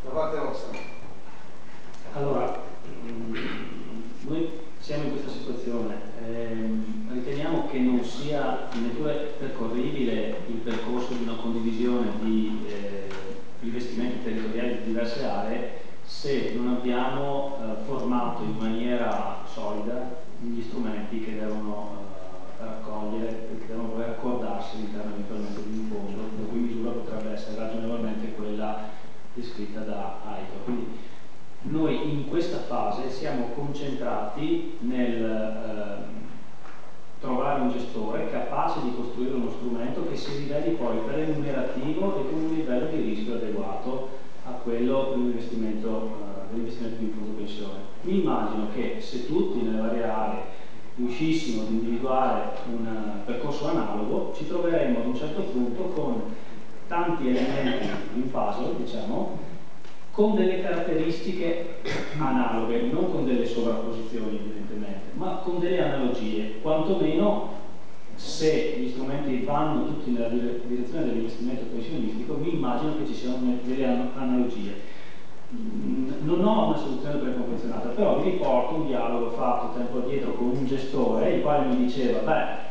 Da parte vostra. Allora, noi siamo in questa situazione, riteniamo che non sia neppure percorribile il percorso di una condivisione di investimenti territoriali di diverse aree se non abbiamo formato in maniera solida gli strumenti che devono raccogliere, che devono raccordarsi all'interno eventualmente di un fondo, la cui misura potrebbe essere ragionevolmente quella descritta da AICO. Quindi noi in questa fase siamo concentrati nel trovare un gestore capace di costruire uno strumento che si riveli poi remunerativo e con un livello di rischio adeguato a quello dell'investimento di un fondo pensione. Mi immagino che se tutti nelle varie aree riuscissimo ad individuare un percorso analogo, ci troveremo ad un certo punto con tanti elementi di un puzzle, diciamo, con delle caratteristiche analoghe, non con delle sovrapposizioni evidentemente, ma con delle analogie, quantomeno se gli strumenti vanno tutti nella direzione dell'investimento pensionistico, mi immagino che ci siano delle analogie. Non ho una soluzione preconfezionata, però vi riporto un dialogo fatto tempo addietro con un gestore, il quale mi diceva,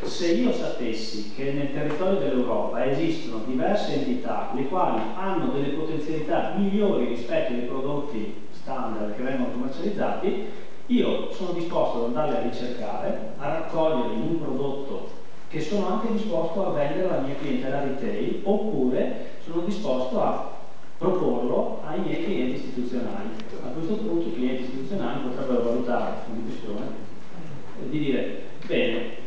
se io sapessi che nel territorio dell'Europa esistono diverse entità le quali hanno delle potenzialità migliori rispetto ai prodotti standard che vengono commercializzati, io sono disposto ad andarle a ricercare, a raccogliere in un prodotto che sono anche disposto a vendere alla mia clientela retail, oppure sono disposto a proporlo ai miei clienti istituzionali. A questo punto i clienti istituzionali potrebbero valutare una decisione di dire, bene,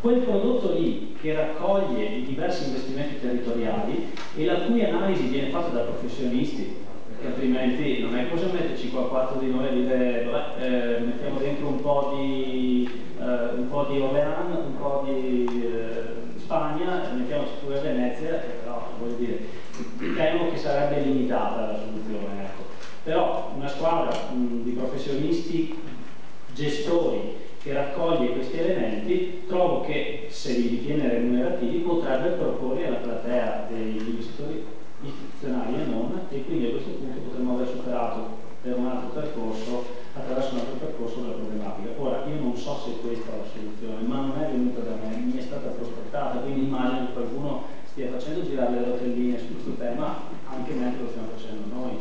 quel prodotto lì che raccoglie i diversi investimenti territoriali e la cui analisi viene fatta da professionisti, perché altrimenti non è possibile metterci qua quattro di noi e dire mettiamo dentro un po' di Orléans, un po' di Spagna, mettiamoci pure Venezia, però voglio dire, temo che sarebbe limitata la soluzione, ecco. Però una squadra di professionisti, gestori, che raccoglie questi elementi, trovo che, se li ritiene remunerativi, potrebbe proporre alla platea degli investitori istituzionali e non, e quindi a questo punto potremmo aver superato per un altro percorso, attraverso un altro percorso, la problematica. Ora, io non so se questa è la soluzione, ma non è venuta da me, mi è stata prospettata, quindi immagino che qualcuno stia facendo girare le rotelline su questo tema, anche mentre lo stiamo facendo noi.